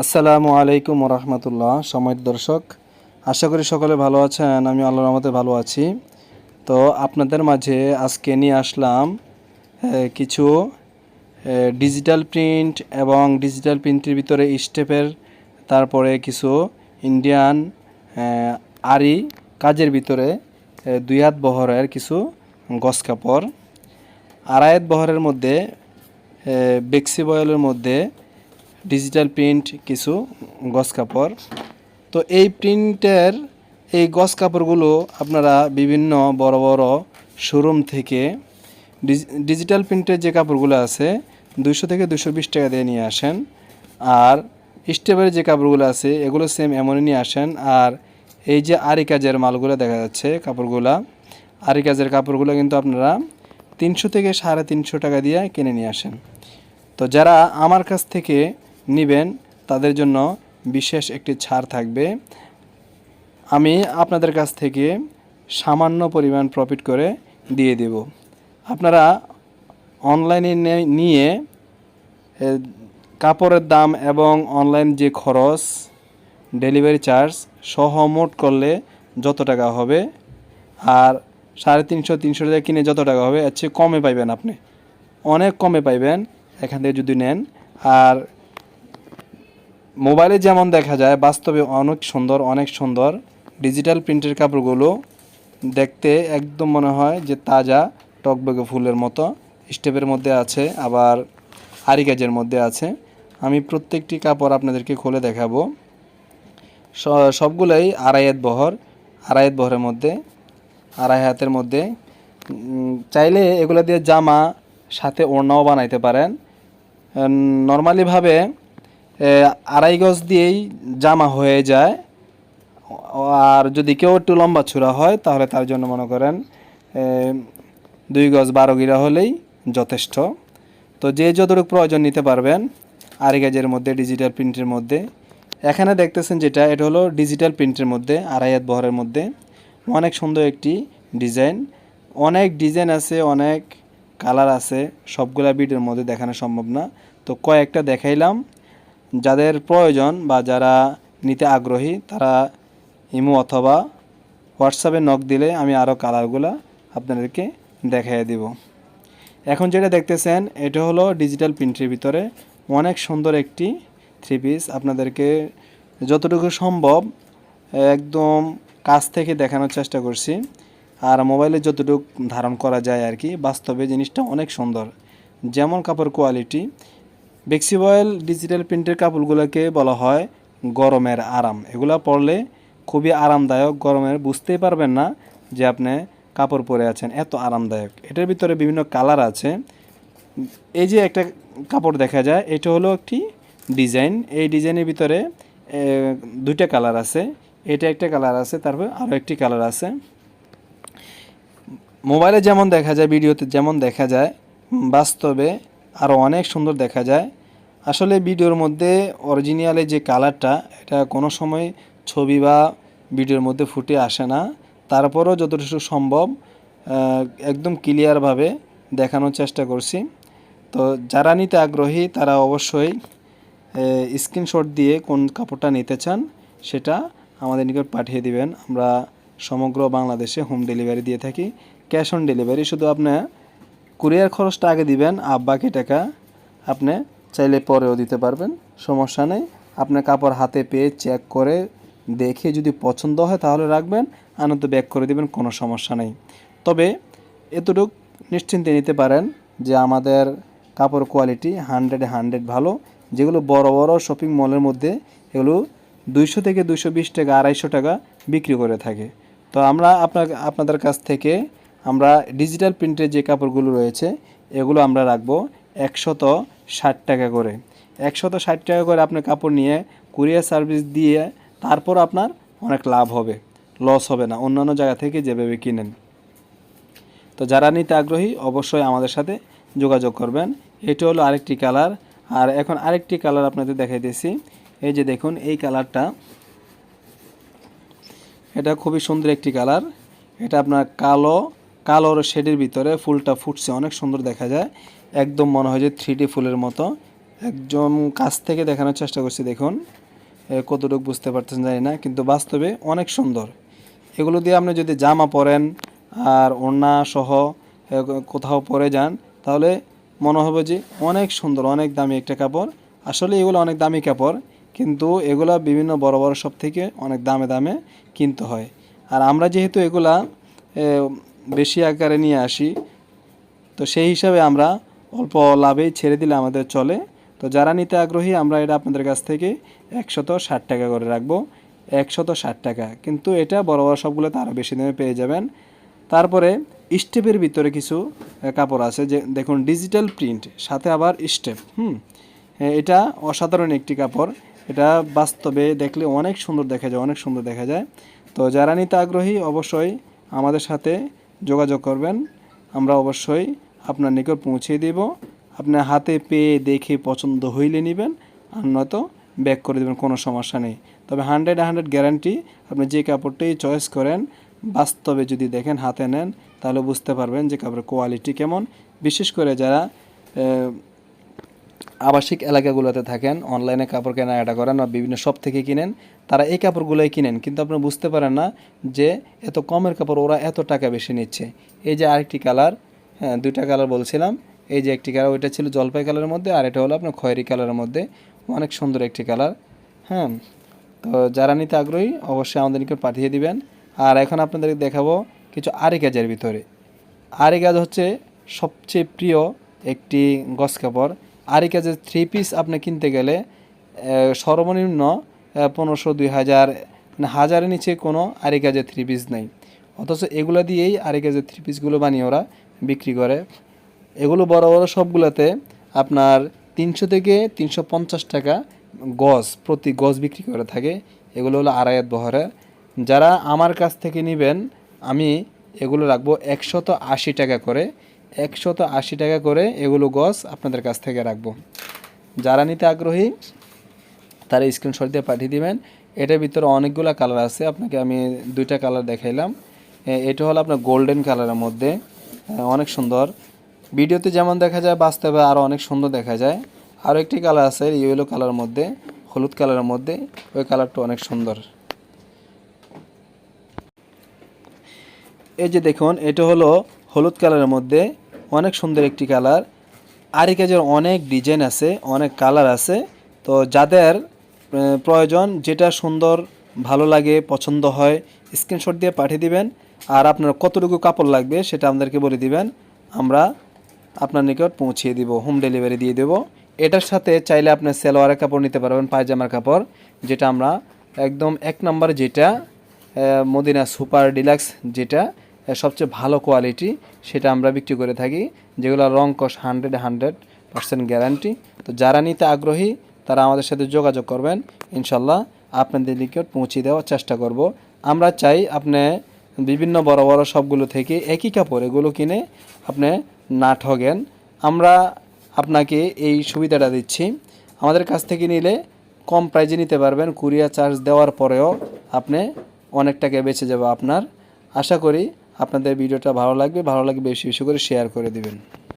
আসসালামু আলাইকুম রহমতুল্লাহ। সময় দর্শক, আশা করি সকলে ভালো আছেন। আমি আল্লাহর রহমতে ভালো আছি। তো আপনাদের মাঝে আজকে নিয়ে আসলাম কিছু ডিজিটাল প্রিন্ট এবং ডিজিটাল প্রিন্টের ভিতরে স্টেপের, তারপরে কিছু ইন্ডিয়ান আরি কাজের ভিতরে 2 হাত বহরের কিছু গস কাপড়, 2.5 হাত বহরের মধ্যে বেক্সি বয়েলের মধ্যে ডিজিটাল প্রিন্ট কিছু গস কাপড়। তো এই প্রিন্টের এই গস কাপড়গুলো আপনারা বিভিন্ন বড় বড় শোরুম থেকে ডিজিটাল প্রিন্টের যে কাপড়গুলো আছে 200 থেকে 220 টাকা দিয়ে নিয়ে আসেন। আর স্টেপের যে কাপড়গুলো আছে এগুলো সেম এমনই নিয়ে আসেন। আর এই যে আরি কাজের মালগুলো দেখা যাচ্ছে, কাপড়গুলা আরি কাজের কাপড়গুলো কিন্তু আপনারা 300 থেকে 350 টাকা দিয়ে কিনে নিয়ে আসেন। তো যারা আমার কাছ থেকে নেবেন তাদের জন্য বিশেষ একটি ছাড় থাকবে। আমি আপনাদের কাছ থেকে সামান্য পরিমাণ প্রফিট করে দিয়ে দেব। আপনারা অনলাইনে নিয়ে কাপড়ের দাম এবং অনলাইন যে খরচ, ডেলিভারি চার্জ সহ মোট করলে যত টাকা হবে, আর 350-300 টাকা কিনে যত টাকা হবে এর চেয়ে কমে পাইবেন। আপনি অনেক কমে পাইবেন এখান থেকে যদি নেন। আর মোবাইলে যেমন দেখা যায়, বাস্তবে অনেক সুন্দর ডিজিটাল প্রিন্টের কাপড়গুলো দেখতে একদম মনে হয় যে তাজা টকবগে ফুলের মতো। স্টেপের মধ্যে আছে, আবার আরি কাজের মধ্যে আছে। আমি প্রত্যেকটি কাপড় আপনাদেরকে খুলে দেখাবো। সবগুলোই 2.5 হাত বহর, 2.5 হাত বহরের মধ্যে, 2.5 হাতের মধ্যে। চাইলে এগুলো দিয়ে জামা সাথে ওড়নাও বানাইতে পারেন। নর্মালিভাবে 2.5 গজ দিয়েই জামা হয়ে যায়। আর যদি কেউ একটু লম্বা চূড়া হয় তাহলে তার জন্য মনে করেন 2 গজ 12 গিরা হলেই যথেষ্ট। তো যে যতটুকু প্রয়োজন নিতে পারবেন আরি কাজের মধ্যে, ডিজিটাল প্রিন্টের মধ্যে। এখানে দেখতেছেন যেটা, এটা হলো ডিজিটাল প্রিন্টের মধ্যে 2.5 হাত বহরের মধ্যে। অনেক সুন্দর একটি ডিজাইন। অনেক ডিজাইন আছে, অনেক কালার আছে, সবগুলা ভিডিওর মধ্যে দেখানো সম্ভব না। তো কয়েকটা দেখাইলাম। যাদের প্রয়োজন বা যারা নিতে আগ্রহী তারা ইমো অথবা হোয়াটসঅ্যাপে নক দিলে আমি আরও কালারগুলো আপনাদেরকে দেখাই দিব। এখন যেটা দেখতেছেন এটা হলো ডিজিটাল প্রিন্টের ভিতরে অনেক সুন্দর একটি 3 পিস। আপনাদেরকে যতটুকু সম্ভব একদম কাছ থেকে দেখানোর চেষ্টা করছি, আর মোবাইলে যতটুকু ধারণ করা যায় আর কি। বাস্তবে জিনিসটা অনেক সুন্দর। যেমন কাপড় কোয়ালিটি, বেক্সি বয়েল ডিজিটাল প্রিন্টের কাপড়গুলোকে বলা হয় গরমের আরাম। এগুলা পরলে খুবই আরামদায়ক, গরমের বুঝতেই পারবেন না যে আপনি কাপড় পরে আছেন, এত আরামদায়ক। এটার ভিতরে বিভিন্ন কালার আছে। এই যে একটা কাপড় দেখা যায়, এটা হলো একটি ডিজাইন। এই ডিজাইনের ভিতরে 2টা কালার আছে। এটা একটা কালার আছে, তারপর আরও একটি কালার আছে। মোবাইলে যেমন দেখা যায়, ভিডিওতে যেমন দেখা যায়, বাস্তবে আরও অনেক সুন্দর দেখা যায়। আসলে ভিডিওর মধ্যে অরিজিনালে যে কালারটা, এটা কোনো সময় ছবি বা ভিডিওর মধ্যে ফুটে আসে না। তারপরও যতটুকু সম্ভব একদম ক্লিয়ারভাবে দেখানোর চেষ্টা করছি। তো যারা নিতে আগ্রহী তারা অবশ্যই স্ক্রিনশট দিয়ে কোন কাপড়টা নিতে চান সেটা আমাদের নিকট পাঠিয়ে দিবেন। আমরা সমগ্র বাংলাদেশে হোম ডেলিভারি দিয়ে থাকি, ক্যাশ অন ডেলিভারি। শুধু আপনি কুরিয়ার খরচটা আগে দিবেন, আর বাকি টাকা আপনি চাইলে পরেও দিতে পারবেন, সমস্যা নেই। আপনি কাপড় হাতে পেয়ে চেক করে দেখে যদি পছন্দ হয় তাহলে রাখবেন, আনন্দ ব্যাক করে দিবেন, কোনো সমস্যা নেই। তবে এতটুকু নিশ্চিন্তে নিতে পারেন যে আমাদের কাপড় কোয়ালিটি 100 ভালো। যেগুলো বড় বড় শপিং মলের মধ্যে এগুলো 200 থেকে 220 টাকা, 250 টাকা বিক্রি করে থাকে। তো আমরা আপনাদের কাছ থেকে আমরা ডিজিটাল প্রিন্টের যে কাপড়গুলো রয়েছে এগুলো আমরা রাখবো 160 টাকা করে। 160 টাকা করে আপনি কাপড় নিয়ে কুরিয়ার সার্ভিস দিয়ে তারপর আপনার অনেক লাভ হবে, লস হবে না অন্যান্য জায়গা থেকে যেভাবে কিনেন। তো যারা নিতে আগ্রহী অবশ্যই আমাদের সাথে যোগাযোগ করবেন। এটা হলো আরেকটি কালার। আর এখন আরেকটি কালার আপনাদের দেখাইতেছি। এই যে দেখুন, এই কালারটা, এটা খুবই সুন্দর একটি কালার। এটা আপনার কালোর শেডের ভিতরে ফুলটা ফুটছে, অনেক সুন্দর দেখা যায়। একদম মনে হয় যে 3D ফুলের মতো। একদম কাছ থেকে দেখানোর চেষ্টা করছি, দেখুন কতটুকু বুঝতে পারতেছেন জানি না, কিন্তু বাস্তবে অনেক সুন্দর। এগুলো দিয়ে আপনি যদি জামা পরেন আর ওড়না সহ কোথাও পরে যান, তাহলে মনে হবে যে অনেক সুন্দর, অনেক দামি একটা কাপড়। আসলে এগুলো অনেক দামি কাপড়, কিন্তু এগুলা বিভিন্ন বড় বড় শপ থেকে অনেক দামে দামে কিনতে হয়। আর আমরা যেহেতু এগুলা বেশি আকারে নিয়ে আসি, তো সেই হিসাবে আমরা অল্প লাভেই ছেড়ে দিলে আমাদের চলে। তো যারা নিতে আগ্রহী, আমরা এটা আপনাদের কাছ থেকে 160 টাকা করে রাখবো, 160 টাকা। কিন্তু এটা বড় বড় সবগুলোতে আরও বেশি দামে পেয়ে যাবেন। তারপরে স্টেপের ভিতরে কিছু কাপড় আছে, যে দেখুন ডিজিটাল প্রিন্ট সাথে আবার স্টেপ। এটা অসাধারণ একটি কাপড়, এটা বাস্তবে দেখলে অনেক সুন্দর দেখা যায়, অনেক সুন্দর দেখা যায়। তো যারা নিতে আগ্রহী অবশ্যই আমাদের সাথে যোগাযোগ করবেন, আমরা অবশ্যই আপনার নিকট পৌঁছে দেব। আপনার হাতে পেয়ে দেখে পছন্দ হইলে নেবেন, আর নয়তো ব্যাক করে দেবেন, কোনো সমস্যা নেই। তবে 100% গ্যারান্টি, আপনি যে কাপড়টাই চয়েস করেন, বাস্তবে যদি দেখেন, হাতে নেন, তাহলে বুঝতে পারবেন যে কাপড়ের কোয়ালিটি কেমন। বিশেষ করে যারা আবাসিক এলাকাগুলোতে থাকেন, অনলাইনে কাপড় কেনাকাটা করেন বা বিভিন্ন শপ থেকে কিনেন, তারা এই কাপড়গুলোই কিনেন, কিন্তু আপনি বুঝতে পারেন না যে এত কমের কাপড় ওরা এত টাকা বেশি নিচ্ছে। এই যে আরেকটি কালার, হ্যাঁ 2টা কালার বলছিলাম, এই যে একটি কালার, ওইটা ছিল জলপাই কালারের মধ্যে, আর এটা হলো আপনার খয়েরি কালারের মধ্যে, অনেক সুন্দর একটি কালার। হ্যাঁ, তো যারা নিতে আগ্রহী অবশ্যই আমাদের নিকট পাঠিয়ে দিবেন। আর এখন আপনাদেরকে দেখাবো কিছু আরি কাজের ভিতরে। আরি কাজ হচ্ছে সবচেয়ে প্রিয় একটি গস কাপড়। আরি কাজের 3 পিস আপনি কিনতে গেলে সর্বনিম্ন 1500-2000, মানে হাজারের নিচে কোনো আরি কাজের 3 পিস নেই। অথচ এগুলো দিয়েই আরি কাজের 3 পিসগুলো বানিয়ে ওরা বিক্রি করে। এগুলো বড় বড় সবগুলোতে আপনার 300 থেকে 350 টাকা গজ, প্রতি গজ বিক্রি করে থাকে। এগুলো হলো আড়াইয়াত বহরের। যারা আমার কাছ থেকে নেবেন, আমি এগুলো রাখবো 180 টাকা করে, 180 টাকা করে এগুলো গজ আপনাদের কাছ থেকে রাখবো। যারা নিতে আগ্রহী তারা স্ক্রিনশট দিয়ে পাঠিয়ে দিবেন। এটার ভিতরে অনেকগুলো কালার আছে, আপনাকে আমি 2টা কালার দেখাইলাম। এটা হলো আপনার গোল্ডেন কালারের মধ্যে, অনেক সুন্দর। ভিডিওতে যেমন দেখা যায়, বাস্তবে আরও অনেক সুন্দর দেখা যায়। আরও একটি কালার আছে ইয়েলো কালারের মধ্যে, হলুদ কালারের মধ্যে, ওই কালারটা অনেক সুন্দর। এই যে দেখুন, এটা হলো হলুদ কালারের মধ্যে, অনেক সুন্দর একটি কালার। আরি কাজের অনেক ডিজাইন আছে, অনেক কালার আছে। তো যাদের প্রয়োজন, যেটা সুন্দর ভালো লাগে, পছন্দ হয়, স্ক্রিনশট দিয়ে পাঠিয়ে দিবেন। আর আপনার কতটুকু কাপড় লাগবে সেটা আমাদেরকে বলে দিবেন, আমরা আপনার নিকট পৌঁছিয়ে দিব, হোম ডেলিভারি দিয়ে দেব। এটার সাথে চাইলে আপনি সালোয়ারের কাপড় নিতে পারবেন, পায়জামার কাপড়, যেটা আমরা একদম 1 নম্বর, যেটা মদিনা সুপার ডিলাক্স, যেটা সবচেয়ে ভালো কোয়ালিটি, সেটা আমরা বিক্রি করে থাকি, যেগুলো রং কস 100% গ্যারান্টি। তো যারা নিতে আগ্রহী তারা আমাদের সাথে যোগাযোগ করবেন, ইনশাল্লাহ আপনাদের নিকট পৌঁছে দেওয়ার চেষ্টা করব। আমরা চাই আপনি বিভিন্ন বড় বড় সবগুলো থেকে একই কাপড় এগুলো কিনে আপনি না ঠগেন। আমরা আপনাকে এই সুবিধাটা দিচ্ছি, আমাদের কাছ থেকে নিলে কম প্রাইজে নিতে পারবেন, কুরিয়ার চার্জ দেওয়ার পরেও আপনি অনেক টাকা বেঁচে যাবে আপনার। আশা করি আপনাদের ভিডিওটা ভালো লাগবে, বেশি বেশি করে শেয়ার করে দিবেন।